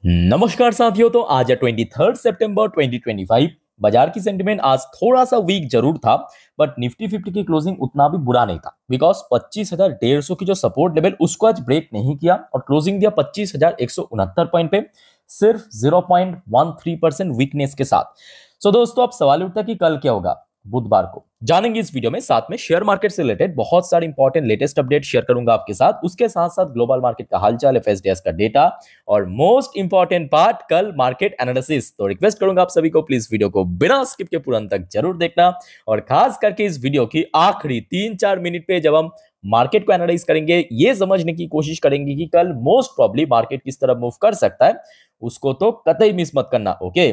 नमस्कार साथियों। तो आज है 23 सितंबर 2025। बाजार की सेंटिमेंट आज थोड़ा सा वीक जरूर था, बट निफ्टी 50 की क्लोजिंग उतना भी बुरा नहीं था बिकॉज 25,150 की जो सपोर्ट लेवल उसको आज ब्रेक नहीं किया और क्लोजिंग दिया 25,169 पॉइंट पे, सिर्फ 0.13% वीकनेस के साथ। सो दोस्तों, अब सवाल उठता है कि कल क्या होगा। बुधवार को जानेंगे इस वीडियो में, साथ में शेयर मार्केट से रिलेटेड बहुत सारे इंपॉर्टेंट लेटेस्ट अपडेट शेयर करूंगा आपके साथ। उसके साथ साथ ग्लोबल मार्केट का हालचाल, एफएसडीएस का डेटा और मोस्ट इंपॉर्टेंट पार्ट कल मार्केट एनालिसिस। तो रिक्वेस्ट करूंगा आप सभी को प्लीज वीडियो को बिना स्किप के पूरा अंत तक जरूर देखना, और खास करके इस वीडियो की आखिरी 3-4 मिनट पे जब हम मार्केट को एनालाइज करेंगे, ये समझने की कोशिश करेंगे कि कल मोस्ट प्रॉब्ली मार्केट किस तरह मूव कर सकता है, उसको तो कतई मिस मत करना। ओके,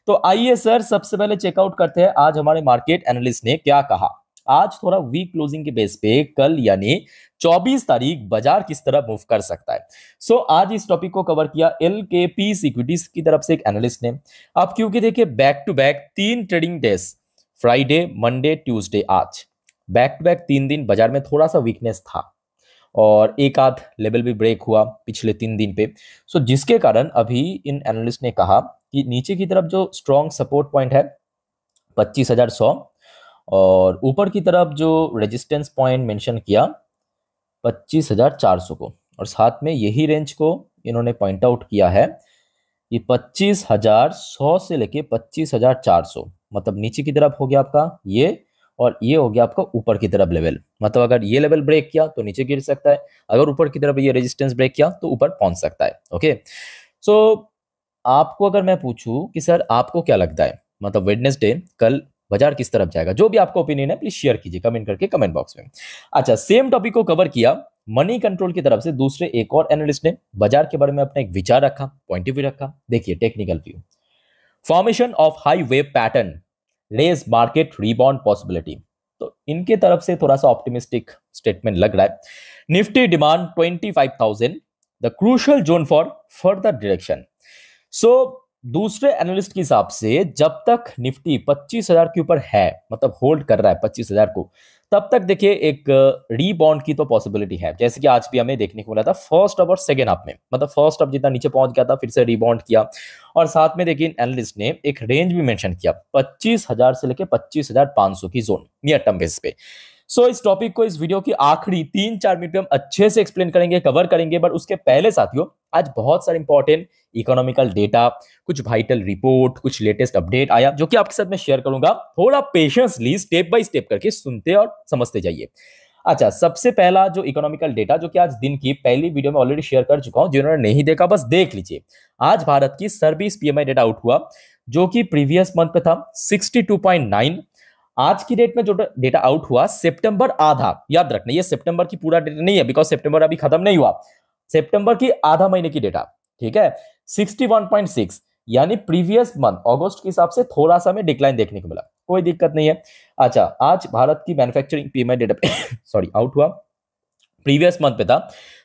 तो आइए सर, सबसे पहले चेकआउट करते हैं आज हमारे मार्केट एनालिस्ट ने क्या कहा। आज थोड़ा वीक क्लोजिंग के बेस पे कल यानी 24 तारीख बाजार किस तरह मूव कर सकता है। आज इस टॉपिक को कवर किया एलकेपी सिक्योरिटीज की तरफ से एक एनालिस्ट ने। अब क्योंकि देखिए back to back 3 trading days, Friday, Monday, Tuesday, आज बैक टू बैक 3 दिन बाजार में थोड़ा सा वीकनेस था और एक आध लेवल भी ब्रेक हुआ पिछले 3 दिन पे। जिसके कारण अभी इन एनालिस्ट ने कहा कि नीचे की तरफ जो स्ट्रॉन्ग सपोर्ट पॉइंट है 25,100 और ऊपर की तरफ जो रेजिस्टेंस पॉइंट मेंशन किया 25,400 को, और साथ में यही रेंज को इन्होंने पॉइंट आउट किया है कि 25,100 से लेके 25,400, मतलब नीचे की तरफ हो गया आपका ये, और ये हो गया आपका ऊपर की तरफ लेवल। मतलब अगर ये लेवल ब्रेक किया तो नीचे गिर सकता है, अगर ऊपर की तरफ ये रेजिस्टेंस ब्रेक किया तो ऊपर पहुंच सकता है। ओके, सो आपको अगर मैं पूछूं कि सर आपको क्या लगता है, मतलब वेडनेसडे कल बाजार किस तरफ जाएगा, जो भी आपका ओपिनियन है प्लीज शेयर कीजिए कमेंट करके कमेंट बॉक्स में। अच्छा, सेम टॉपिक को कवर किया मनी कंट्रोल की तरफ से दूसरे एक और एनालिस्ट ने बाजार के बारे में अपना एक विचार रखा, पॉइंट ऑफ व्यू रखा। देखिए technical view, formation of high wave pattern raise market rebound possibility. तो इनके तरफ से थोड़ा सा ऑप्टिमिस्टिक स्टेटमेंट लग रहा है। Nifty demand 25,000 the crucial zone for further direction. दूसरे एनालिस्ट के हिसाब से जब तक निफ्टी 25,000 के ऊपर है, मतलब होल्ड कर रहा है 25,000 को, तब तक देखिए एक रीबाउंड की तो पॉसिबिलिटी है। जैसे कि आज भी हमें देखने को मिला था फर्स्ट हाफ और सेकेंड हाफ में, मतलब फर्स्ट हाफ जितना नीचे पहुंच गया था फिर से रीबाउंड किया, और साथ में देखिए एनालिस्ट ने एक रेंज भी मेंशन किया 25,000 से लेकर 25,500 की जोन नियर टर्म बेस पे। इस टॉपिक को इस वीडियो की आखिरी 3-4 मिनट में हम अच्छे से एक्सप्लेन करेंगे, कवर करेंगे। बट उसके पहले साथियों, आज बहुत सारे इंपॉर्टेंट इकोनॉमिकल डेटा, कुछ वाइटल रिपोर्ट, कुछ लेटेस्ट अपडेट आया जो कि आपके साथ मैं शेयर करूंगा। थोड़ा पेशेंसली स्टेप बाय स्टेप करके सुनते और समझते जाइए। अच्छा, सबसे पहला जो इकोनॉमिकल डेटा, जो कि आज दिन की पहली वीडियो में ऑलरेडी शेयर कर चुका हूं, जिन्होंने नहीं देखा बस देख लीजिए। आज भारत की सर्विस पीएमआई डेटा आउट हुआ, जो कि प्रीवियस मंथ पे था 62.9। आज की डेट में जो डेटा आउट हुआ सितंबर आधा, याद रखना ये सितंबर की पूरा डेटा नहीं है बिकॉज सितंबर अभी खत्म नहीं हुआ, सितंबर की आधा महीने की डेटा, ठीक है। 61.6, यानी प्रीवियस मंथ अगस्त के हिसाब से थोड़ा सा में डिक्लाइन देखने को मिला, कोई दिक्कत नहीं है। अच्छा, आज भारत की manufacturing PMI data sorry out हुआ, प्रीवियस मंथ पे था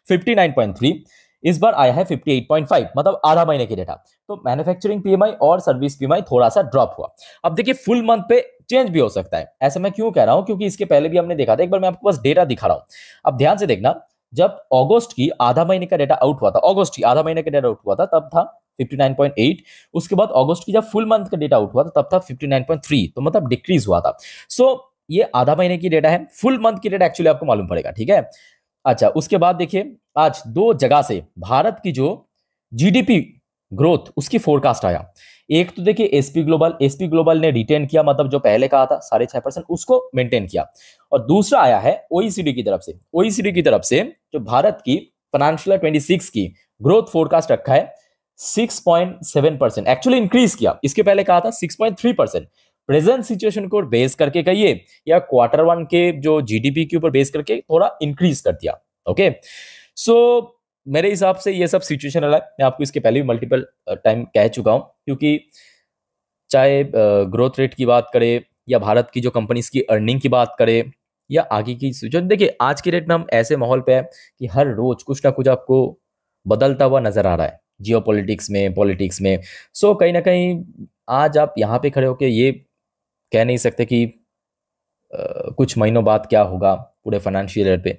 59.3, इस बार आया है 58.5, मतलब आधा महीने की डेटा। तो मैन्युफैक्चरिंग पीएमआई और सर्विस पीएमआई थोड़ा सा ड्रॉप हुआ। अब देखिए फुल मंथ पे चेंज भी हो सकता है, ऐसा मैं क्यों कह रहा हूं, क्योंकि इसके पहले भी हमने देखा था। एक बार मैं आपको बस डेटा दिखा रहा हूं, अब ध्यान से देखना। जब अगस्त की आधा महीने का डेटा आउट हुआ था, अगस्त की आधा महीने का डेटा आउट हुआ था तब था 59.8, उसके बाद अगस्त की जब फुल मंथ का डेटा आउट हुआ था तब था 59.3, तो मतलब डिक्रीज हुआ था। ये आधा महीने की डेटा है, फुल मंथ की डेटा एक्चुअली आपको मालूम पड़ेगा, ठीक है। अच्छा, उसके बाद देखिए आज दो जगह से भारत की जो जीडीपी ग्रोथ उसकी फोरकास्ट आया। एक तो देखिए एसपी ग्लोबल ने रिटेन किया, मतलब जो पहले कहा था 6.5% उसको मेंटेन किया, और दूसरा आया है ओईसीडी की तरफ से। ओईसीडी की तरफ से जो भारत की फाइनेंशियल 26 की ग्रोथ फोरकास्ट रखा है 6.7%, एक्चुअली इंक्रीज किया, इसके पहले कहा था 6.3%। प्रेजेंट सिचुएशन को बेस करके कहिए या Q1 के जो जीडीपी के ऊपर बेस करके थोड़ा इंक्रीज कर दिया। ओके, मेरे हिसाब से ये सब सिचुएशन अलग, मैं आपको इसके पहले भी मल्टीपल टाइम कह चुका हूं, क्योंकि चाहे ग्रोथ रेट की बात करें या भारत की जो कंपनीज की अर्निंग की बात करें या आगे की सिचुएशन, देखिए आज की डेट में हम ऐसे माहौल पे है कि हर रोज कुछ ना कुछ आपको बदलता हुआ नजर आ रहा है जियोपॉलिटिक्स में, पॉलिटिक्स में। कहीं ना कहीं आज आप यहाँ पे खड़े होकर ये कह नहीं सकते कि कुछ महीनों बाद क्या होगा पूरे फाइनेंशियल ईयर पे।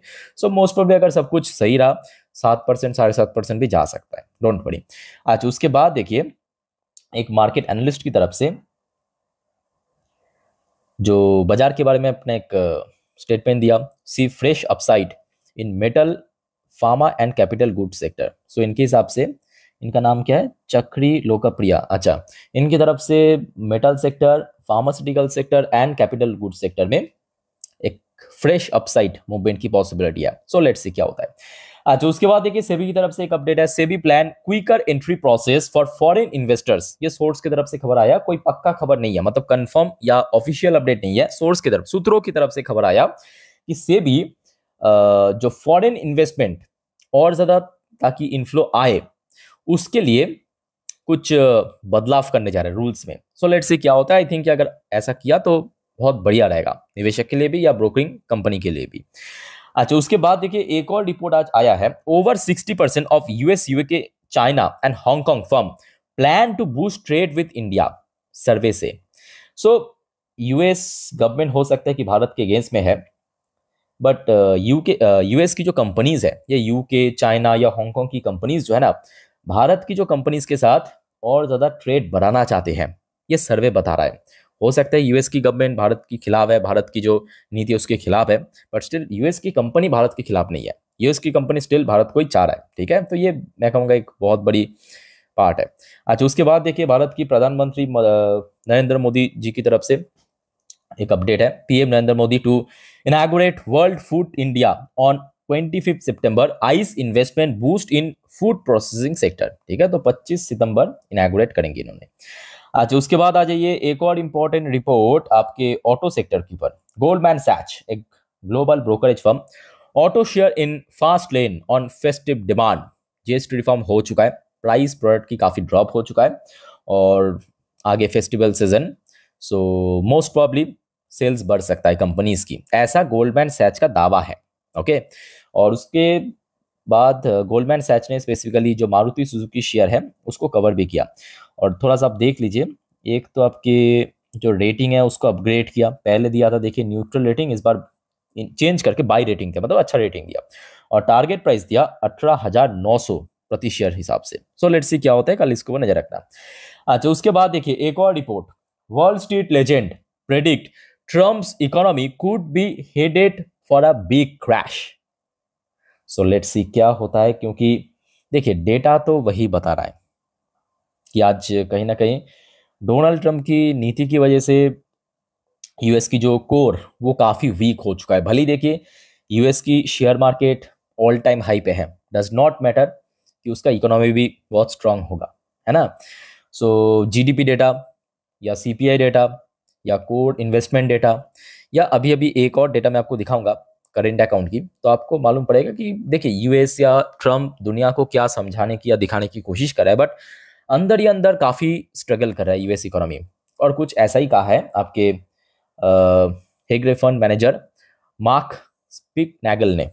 मोस्ट प्रोबेबली अगर सब कुछ सही रहा 7%, 7.5% भी जा सकता है, डोंट वरी। अच्छा, उसके बाद देखिए एक मार्केट एनालिस्ट की तरफ से जो बाजार के बारे में अपने एक स्टेटमेंट दिया, see fresh upside in metal, pharma and capital good sector. So इनके हिसाब से, इनका नाम क्या है, चक्री लोकप्रिया। अच्छा, इनकी तरफ से metal sector, pharmaceutical sector and capital good sector में एक फ्रेश अपसाइड मूवमेंट की पॉसिबिलिटी है। सो लेट्स सी क्या होता है। अच्छा, उसके बाद देखिए सेबी की तरफ से एक अपडेट है, SEBI plan quicker entry process for foreign investors. ये सोर्स की तरफ से खबर आया, कोई पक्का खबर नहीं है, मतलब कंफर्म या ऑफिशियल अपडेट नहीं है, सोर्स की तरफ, सूत्रों की तरफ से खबर आया कि सेबी जो फॉरेन इन्वेस्टमेंट और ज्यादा ताकि इनफ्लो आए, उसके लिए कुछ बदलाव करने जा रहे हैं रूल्स में। सो लेट्स सी क्या होता है। आई थिंक अगर ऐसा किया तो बहुत बढ़िया रहेगा, निवेशक के लिए भी या ब्रोकरिंग कंपनी के लिए भी। अच्छा, उसके बाद देखिए एक और रिपोर्ट आज आया है, over 60% of US, UK, China and Hong Kong firm plan to boost trade with India, survey से। सो यूएस गवर्नमेंट हो सकता है कि भारत के अगेंस्ट में है, बट यूके यूएस की जो कंपनीज है, ये यूके, चाइना या हांगकांग की कंपनीज जो है ना, भारत की जो कंपनीज के साथ और ज्यादा ट्रेड बढ़ाना चाहते हैं, ये सर्वे बता रहा है। हो सकता है यूएस की गवर्नमेंट भारत के खिलाफ है, भारत की जो नीति है उसके खिलाफ है, बट स्टिल यूएस की कंपनी भारत के खिलाफ नहीं है, यूएस की कंपनी स्टिल भारत को ही चाह रहा है। ठीक है, तो ये मैं कहूँगा एक बहुत बड़ी पार्ट है। अच्छा, उसके बाद देखिए भारत की प्रधानमंत्री नरेंद्र मोदी जी की तरफ से एक अपडेट है, PM Narendra Modi to inaugurate world food India on 25 September, eyes investment boost in food processing sector. ठीक है, तो 25 सितंबर इनॉग्रेट करेंगे इन्होंने। अच्छा, उसके बाद आ जाइए एक और इंपॉर्टेंट रिपोर्ट आपके ऑटो सेक्टर की पर, गोल्डमैन सैच, एक global brokerage firm, auto share in fast lane on festive demand. GST reform हो चुका है, प्राइस प्रोडक्ट की काफी ड्रॉप हो चुका है और आगे festival season, so most probably sales बढ़ सकता है कंपनीज की, ऐसा गोल्डमैन सैच का दावा है। ओके, और उसके बाद गोल्डमैन सैच ने स्पेसिफिकली जो मारुति सुजुकी शेयर है उसको कवर भी किया। और थोड़ा सा आप देख लीजिए, एक तो आपके जो रेटिंग है उसको अपग्रेड किया, पहले दिया था देखिए न्यूट्रल रेटिंग, इस बार चेंज करके बाई रेटिंग किया, मतलब अच्छा रेटिंग दिया, और टारगेट प्राइस दिया 18,900 प्रति शेयर हिसाब से। सो लेट्स सी क्या होता है, कल इसको नजर रखना। अच्छा, उसके बाद देखिए एक और report, wall street legend predict Trump's economy could be headed for a big crash. So let's see क्या होता है, क्योंकि देखिए डेटा तो वही बता रहा है कि आज कहीं ना कहीं डोनाल्ड ट्रंप की नीति की वजह से यूएस की जो कोर वो काफी वीक हो चुका है। भले ही देखिए यूएस की share market all time high पे है, डज नॉट मैटर कि उसका इकोनॉमी भी बहुत स्ट्रांग होगा, है ना। सो जीडीपी डेटा या सीपीआई डेटा या कोर इन्वेस्टमेंट डेटा या अभी अभी एक और डेटा मैं आपको दिखाऊंगा करेंट अकाउंट की, तो आपको मालूम पड़ेगा कि देखिए यूएस या ट्रम्प दुनिया को क्या समझाने की या दिखाने की कोशिश कर रहा है, बट अंदर ही अंदर काफी स्ट्रगल कर रहा है यूएस इकोनॉमी। और कुछ ऐसा ही कहा है आपके हेगरे फंड मैनेजर मार्क स्पिकनैगल ने,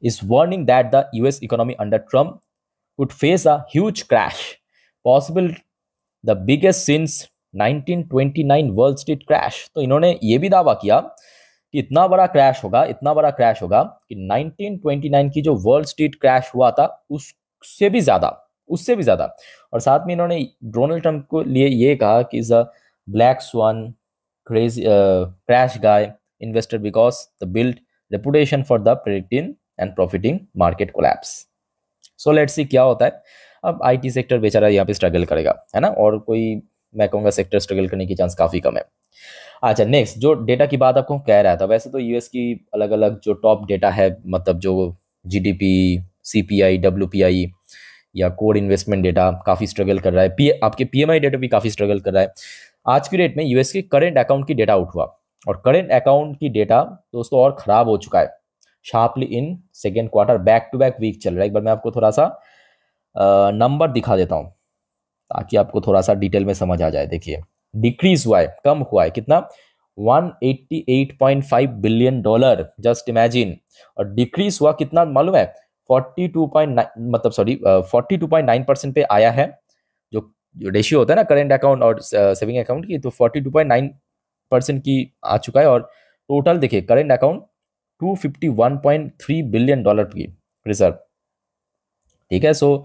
is warning that the US economy under Trump could face a huge crash, possible the biggest since 1929 world street crash. तो इन्होंने ये भी दावा किया कि इतना बड़ा क्रैश होगा, इतना बड़ा क्रैश होगा कि 1929 की जो वर्ल्ड स्ट्रीट क्रैश हुआ था उससे भी ज्यादा, उससे भी ज्यादा। और साथ में इन्होंने डोनाल्ड ट्रंप को लिए ये कहा कि is a black swan crazy crash guy investor because the built reputation for the predicting and profiting market collapse. So let's see क्या होता है। अब आईटी सेक्टर बेचारा यहाँ पे स्ट्रगल करेगा, है ना, और कोई मैं कहूँगा सेक्टर स्ट्रगल करने की चांस काफी कम है। अच्छा, नेक्स्ट जो डेटा की बात आपको कह रहा था, वैसे तो यूएस की अलग अलग जो टॉप डेटा है, मतलब जो जीडीपी, सीपीआई, डब्ल्यूपीआई या कोर इन्वेस्टमेंट डेटा काफी स्ट्रगल कर रहा है, आपके पीएमआई डेटा भी काफी स्ट्रगल कर रहा है। आज की डेट में यूएस के करंट अकाउंट की डेटा आउट हुआ, और करंट अकाउंट की डेटा दोस्तों और खराब हो चुका है sharply in second quarter, back to back week चल रहा है। एक बार मैं आपको थोड़ा सा नंबर दिखा देता हूं ताकि आपको थोड़ा सा डिटेल में समझ आ जाए। देखिए डिक्रीज हुआ है, कम हुआ है कितना, 188.5 बिलियन डॉलर, जस्ट इमेजिन। और डिक्रीज हुआ कितना मालूम है, 42.9 मतलब सॉरी 42.9% पे आया है। जो रेशियो होता है ना करंट अकाउंट और सेविंग अकाउंट की, तो 42.9% की आ चुका है। और टोटल देखिए करंट अकाउंट 251.3 बिलियन डॉलर की रिजर्व, ठीक है। सो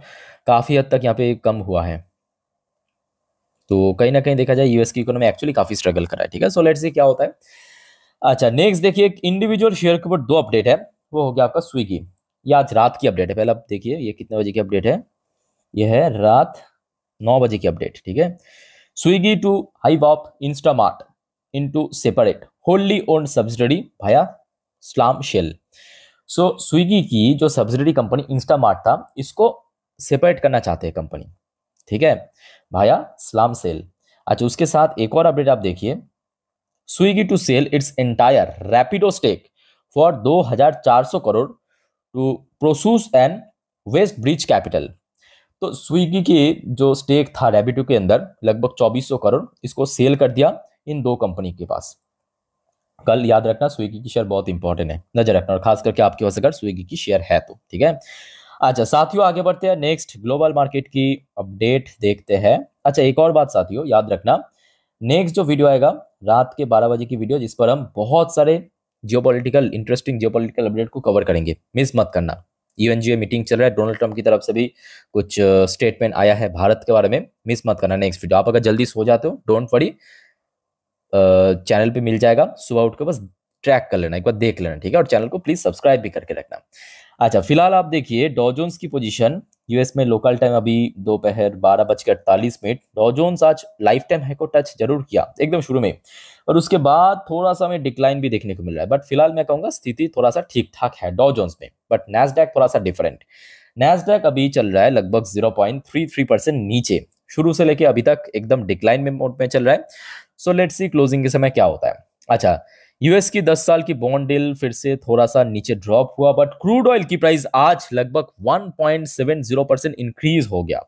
काफी हद तक यहाँ पे कम हुआ है, तो कहीं ना कहीं देखा जाए यूएस की इकोनॉमी एक्चुअली काफी स्ट्रगल कर रहा है। ठीक है, सो लेट्स सी क्या होता है। अच्छा, नेक्स्ट देखिए, एक इंडिविजुअल शेयर के ऊपर 2 अपडेट है, वो हो गया आपका स्विगी। ये आज रात की अपडेट है। पहले आप देखिए ये कितने बजे की अपडेट है। ये है रात 9 बजे की अपडेट। ठीक है, Swiggy to hive off Instamart into separate wholly owned subsidiary via slump sale. So Swiggy की जो सब्सिडरी कंपनी इंस्टामार्ट था, इसको सेपरेट करना चाहते हैं कंपनी। ठीक है, भाया स्लाम सेल। अच्छा, उसके साथ एक और अपडेट आप देखिए, Swiggy to sell its entire Rapido stake for 2400 crore to Prosus and west bridge capital. तो स्विगी की जो स्टेक था रैपिडो के अंदर लगभग 2400 करोड़, इसको सेल कर दिया इन 2 कंपनी के पास। कल याद रखना, स्विगी की शेयर बहुत इंपॉर्टेंट है, नजर रखना, और खास करके आपके पास अगर स्विगी की शेयर है तो। ठीक है, अच्छा साथियों आगे बढ़ते हैं, नेक्स्ट ग्लोबल मार्केट की अपडेट देखते हैं। अच्छा, एक और बात साथियों याद रखना, नेक्स्ट जो वीडियो आएगा रात के 12 बजे की वीडियो, जिस पर हम बहुत सारे जियोपॉलिटिकल इंटरेस्टिंग जियोपॉलिटिकल अपडेट को कवर करेंगे, मिस मत करना। यूएनजीए मीटिंग चल रहा है, डोनाल्ड ट्रंप की तरफ से भी कुछ स्टेटमेंट आया है भारत के बारे में, मिस मत करना नेक्स्ट वीडियो। आप अगर जल्दी सो जाते हो डोंट वरी, चैनल पे मिल जाएगा, सुबह उठ के बस ट्रैक कर लेना, एक बार देख लेना। ठीक है, और चैनल को प्लीज सब्सक्राइब भी करके रखना। अच्छा, फिलहाल आप देखिए डॉ जोन्स की पोजीशन यूएस में लोकल टाइम अभी दोपहर 12:48। डॉ जोन्स आज लाइफ टाइम हाई को टच जरूर किया एकदम शुरू में, और उसके बाद थोड़ा सा हमें डिक्लाइन भी देखने को मिल रहा है, बट फिलहाल मैं कहूंगा स्थिति थोड़ा सा ठीक ठाक है डॉ जोन्स में। बट नैस्डैक थोड़ा सा डिफरेंट, नैस्डैक अभी चल रहा है लगभग 0.33% नीचे, शुरू से लेके अभी तक एकदम डिक्लाइन में मोड में चल रहा है। सो लेट्स सी क्लोजिंग के समय क्या होता है। अच्छा, यूएस की 10 साल की बॉन्ड डील फिर से थोड़ा सा नीचे ड्रॉप हुआ, बट क्रूड ऑयल की प्राइस आज लगभग 1.70% इंक्रीज हो गया।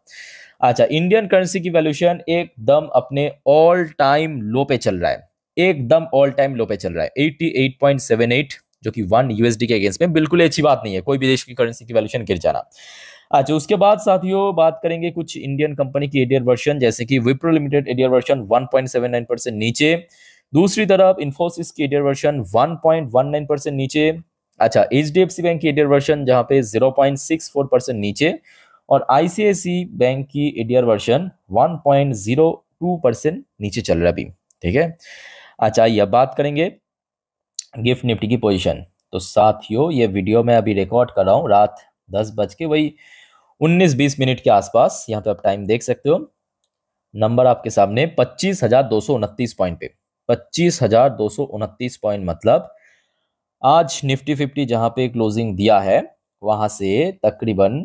अच्छा, इंडियन करेंसी की वैल्यूएशन एकदम अपने ऑल टाइम लो पे चल रहा है, एकदम ऑल टाइम लो पे चल रहा है 88.78, जो कि 1 यूएसडी के अगेंस्ट में बिल्कुल अच्छी बात नहीं है, कोई भी देश की करेंसी की वैल्यूएशन गिर जाना। अच्छा, उसके बाद साथियों बात करेंगे कुछ इंडियन कंपनी की एडीआर वर्जन, जैसे कि विप्रो लिमिटेड एडीआर वर्जन 1.79% नीचे, दूसरी तरफ इन्फोसिस की एडीआर वर्जन 1.19% नीचे। अच्छा, एचडीएफसी बैंक की एडीआर वर्जन जहां पे 0.64% नीचे, और आईसीआईसी बैंक की एडीआर वर्जन 1.02% नीचे चल रहा है अभी। ठीक है, अच्छा ये बात करेंगे गिफ्ट निफ्टी की पोजीशन। तो साथियों ये वीडियो मैं अभी रिकॉर्ड कर रहा हूँ रात 10 बज के वही 19-20 के आसपास, यहाँ पे आप टाइम देख सकते हो, नंबर आपके सामने 25,229 पॉइंट पे, 25,229 पॉइंट, मतलब आज निफ्टी 50 जहां पे क्लोजिंग दिया है वहां से तकरीबन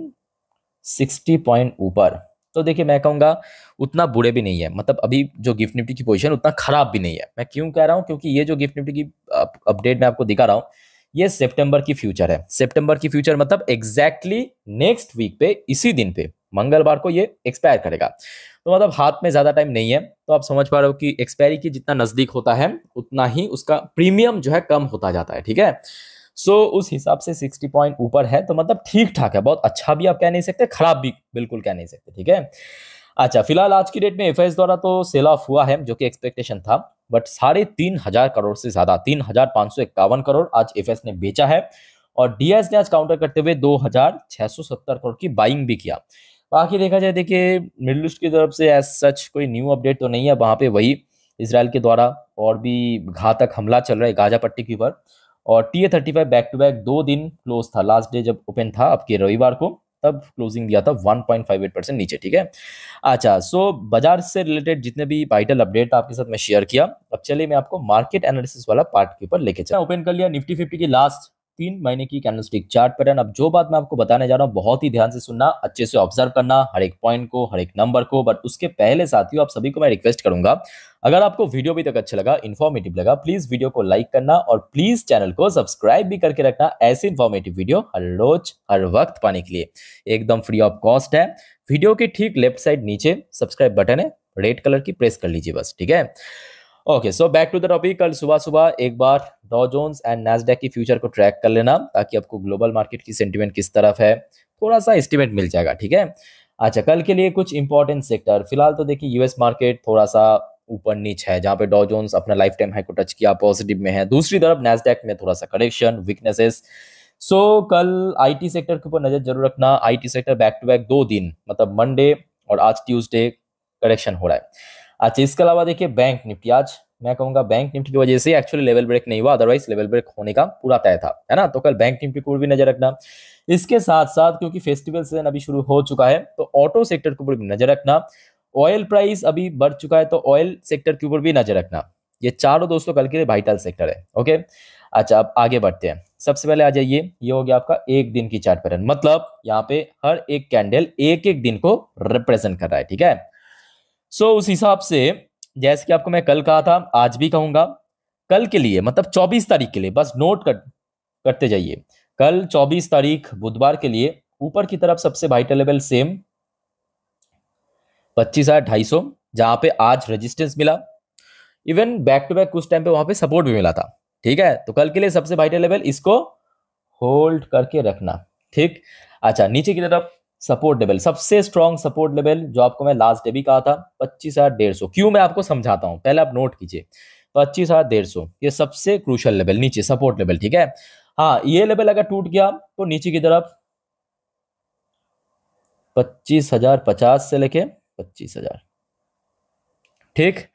60 पॉइंट ऊपर। तो देखिए मैं कहूंगा उतना बुरे भी नहीं है, मतलब अभी जो गिफ्ट निफ्टी की पोजीशन उतना खराब भी नहीं है। मैं क्यों कह रहा हूं, क्योंकि ये जो गिफ्ट निफ्टी की अपडेट मैं आपको दिखा रहा हूं, ये सितंबर की फ्यूचर है। सितंबर की फ्यूचर मतलब एग्जैक्टली नेक्स्ट वीक पे, इसी दिन पे मंगलवार को ये एक्सपायर करेगा। तो मतलब हाथ में ज्यादा टाइम नहीं है, तो आप समझ पा रहे हो कि एक्सपायरी की जितना नजदीक होता है उतना ही उसका प्रीमियम जो है कम होता जाता है। ठीक है, सो उस हिसाब से 60 पॉइंट ऊपर है, तो मतलब ठीक ठाक है, बहुत अच्छा भी आप कह नहीं सकते, खराब भी बिल्कुल कह नहीं सकते। ठीक है, अच्छा फिलहाल आज की डेट में एफआईएस द्वारा तो सेल ऑफ हुआ है, जो कि एक्सपेक्टेशन था, बट 3,500 करोड़ से ज्यादा 3,551 करोड़ आज एफआईएस ने बेचा है, और डीएस ने आज काउंटर करते हुए 2,670 करोड़ की बाइंग भी किया। बाकी देखा जाए, देखिए मिडिल ईस्ट की तरफ से एज सच कोई न्यू अपडेट तो नहीं है, वहां पे वही इसराइल के द्वारा और भी घातक हमला चल रहा है गाजा पट्टी के ऊपर, और TA-35 बैक टू बैक 2 दिन क्लोज था, लास्ट डे जब ओपन था आपके रविवार को, तब क्लोजिंग दिया था 1.58% नीचे। ठीक है, अच्छा सो बाजार से रिलेटेड जितने भी वाइटल अपडेट आपके साथ मैं शेयर किया, अब चलिए मैं आपको मार्केट एनालिसिस वाला पार्ट के ऊपर लेके चला। ओपन कर लिया निफ्टी 50 की लास्ट 3 महीने की कैंडलस्टिक चार्ट पैटर्न। अब जो बात मैं आपको बताने जा रहा हूँ बहुत ही ध्यान से सुनना, अच्छे से ऑब्जर्व करना हर एक पॉइंट को, हर एक नंबर को, बट उसके पहले साथियों आप सभी को मैं रिक्वेस्ट करूंगा, अगर आपको वीडियो भी तक अच्छा लगा, इन्फॉर्मेटिव लगा, प्लीज वीडियो को लाइक करना और प्लीज चैनल को सब्सक्राइब भी करके रखना, ऐसे इन्फॉर्मेटिव वीडियो हर रोज हर वक्त पाने के लिए एकदम फ्री ऑफ कॉस्ट है। वीडियो के ठीक लेफ्ट साइड नीचे सब्सक्राइब बटन है रेड कलर की, प्रेस कर लीजिए बस। ठीक है, okay so back to the topic. कल सुबह सुबह एक बार डॉ जोन्स एंड नैस्डैक की फ्यूचर को ट्रैक कर लेना, ताकि आपको ग्लोबल मार्केट की सेंटीमेंट किस तरफ है थोड़ा सा एस्टिमेट मिल जाएगा। ठीक है, अच्छा कल के लिए कुछ इंपॉर्टेंट सेक्टर, फिलहाल तो देखिए यूएस मार्केट थोड़ा सा ऊपर नीच है, जहां पे डॉ जोन्स अपना लाइफ टाइम हाई को टच किया, पॉजिटिव में है, दूसरी तरफ नैस्डैक में थोड़ा सा करेक्शन वीकनेसेस कल आईटी सेक्टर के ऊपर नजर जरूर रखना। IT sector back to back 2 दिन, मतलब मंडे और आज ट्यूसडे करेक्शन हो रहा है। अच्छा, इसके अलावा देखिए बैंक निफ्टी, आज मैं कहूंगा बैंक निफ्टी की वजह से एक्चुअली लेवल ब्रेक नहीं हुआ, अदरवाइज लेवल ब्रेक होने का पूरा तय था, है ना। तो कल बैंक निफ्टी को भी नजर रखना। इसके साथ साथ क्योंकि फेस्टिवल सीजन अभी शुरू हो चुका है, तो ऑटो सेक्टर के ऊपर भी नजर रखना। ऑयल प्राइस अभी बढ़ चुका है, तो ऑयल सेक्टर के ऊपर भी नजर रखना। ये चारों दोस्तों कल के लिए वाइटल सेक्टर है। ओके, अच्छा अब आगे बढ़ते हैं। सबसे पहले आ जाइए, ये हो गया आपका एक दिन की चार्ट पैटर्न, मतलब यहाँ पे हर एक कैंडल एक एक दिन को रिप्रेजेंट कर रहा है, ठीक है। उस हिसाब से जैसे कि आपको मैं कल कहा था, आज भी कहूंगा, कल के लिए मतलब 24 तारीख के लिए बस नोट करते जाइए। कल 24 तारीख बुधवार के लिए ऊपर की तरफ सबसे वाइटल लेवल सेम 25,250, जहां पे आज रेजिस्टेंस मिला। इवन बैक टू बैक कुछ टाइम पे वहां पे सपोर्ट भी मिला था, ठीक है। तो कल के लिए सबसे वाइटल लेवल इसको होल्ड करके रखना, ठीक। अच्छा, नीचे की तरफ सपोर्ट लेवल, सबसे स्ट्रॉन्ग सपोर्ट लेवल जो आपको मैं लास्ट डे भी कहा था 25,150। क्यों, मैं आपको समझाता हूं, पहले आप नोट कीजिए। 25,150 ये सबसे क्रूशल लेवल, नीचे सपोर्ट लेवल, ठीक है। हाँ, ये लेवल अगर टूट गया तो नीचे की तरफ 25,050 से लेके 25,000, ठीक।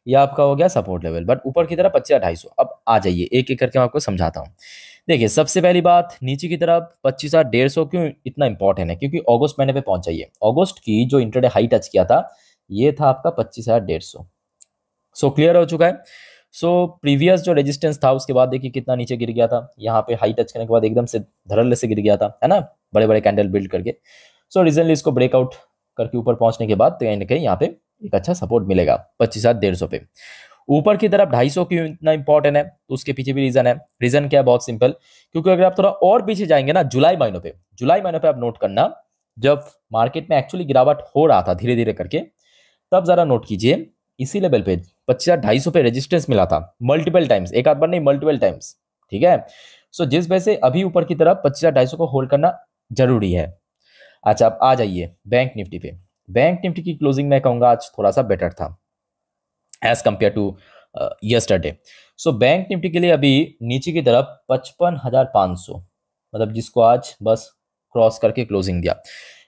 ये आपका हो गया सपोर्ट लेवल, बट ऊपर की तरफ 25,250। अब आ जाइए एक एक करके मैं आपको समझाता हूँ। देखिए, सबसे पहली बात, नीचे की तरफ 25,150 क्यों इतना इंपॉर्टेंट है, क्योंकि अगस्त महीने पे पहुंचा ये। अगस्त की जो इंटरडे हाई टच किया था, ये था आपका 25,150। क्लियर हो चुका है। प्रीवियस जो रेजिस्टेंस था उसके बाद देखिए कितना नीचे गिर गया था, यहाँ पे हाई टच करने के बाद एकदम से धड़ल्ले से गिर गया था, है ना, बड़े बड़े कैंडल बिल्ड करके। रिजनली इसको ब्रेकआउट करके ऊपर पहुंचने के बाद तो कहीं ना कहीं यहाँ पे एक अच्छा सपोर्ट मिलेगा 25,150 पे। ऊपर की तरफ 250 क्यों इतना इंपॉर्टेंट है, तो उसके पीछे भी रीजन है। रीजन क्या है, बहुत सिंपल, क्योंकि अगर आप थोड़ा और पीछे जाएंगे ना, जुलाई महीनों पे आप नोट करना, जब मार्केट में एक्चुअली गिरावट हो रहा था धीरे धीरे करके, तब जरा नोट कीजिए, इसी लेवल पे 25,250 पे रेजिस्टेंस मिला था मल्टीपल टाइम्स, एक आध बार नहीं, मल्टीपल टाइम्स, ठीक है। जिस वजह से अभी ऊपर की तरफ 25,250 को होल्ड करना जरूरी है। अच्छा, अब आ जाइए बैंक निफ्टी पे। बैंक निफ्टी की क्लोजिंग मैं कहूंगा आज थोड़ा सा बेटर था as compared to yesterday. Bank Nifty के लिए अभी नीचे की तरफ 55,500, मतलब जिसको आज बस क्रॉस करके क्लोजिंग दिया,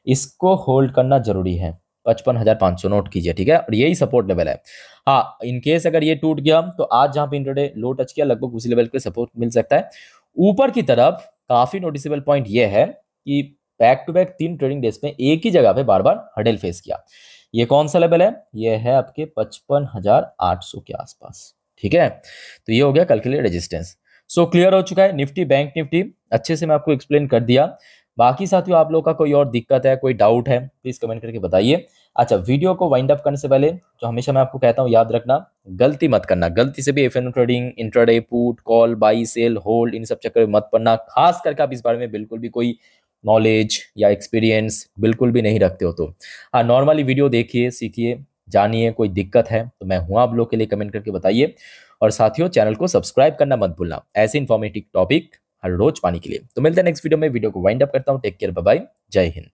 इसको होल्ड करना जरूरी है। 55,500 नोट कीजिए, ठीक है, और यही सपोर्ट लेवल है। हाँ, इन केस अगर ये टूट गया तो आज जहां पे इंट्राडे लो टच किया, लगभग उसी लेवल पे सपोर्ट मिल सकता है। ऊपर की तरफ काफी नोटिसेबल पॉइंट ये है कि back to back 3 trading days में एक ही जगह पे बार बार हडल फेस किया। ये कौन सा लेवल है, ये है आपके 55,800 के आसपास, ठीक है। तो ये हो गया कल के लिए रेजिस्टेंस। क्लियर हो चुका है निफ्टी बैंक निफ्टी, अच्छे से मैं आपको एक्सप्लेन कर दिया। बाकी साथियों, आप लोगों का कोई और दिक्कत है, कोई डाउट है, प्लीज कमेंट करके बताइए। अच्छा, वीडियो को वाइंड अप करने से पहले जो हमेशा मैं आपको कहता हूं, याद रखना, गलती मत करना, गलती से भी F and O trading, intraday, put, call, buy, sell, hold, इन सब चक्कर में मत पड़ना। खास करके आप इस बारे में बिल्कुल भी कोई नॉलेज या एक्सपीरियंस बिल्कुल भी नहीं रखते हो तो हाँ, नॉर्मली वीडियो देखिए, सीखिए, जानिए। कोई दिक्कत है तो मैं हूं आप लोग के लिए, कमेंट करके बताइए। और साथियों, चैनल को सब्सक्राइब करना मत भूलना ऐसे इन्फॉर्मेटिव टॉपिक हर रोज पाने के लिए। तो मिलते हैं नेक्स्ट वीडियो में। वीडियो को वाइंड अप करता हूं। टेक केयर, बाय बाय, जय हिंद।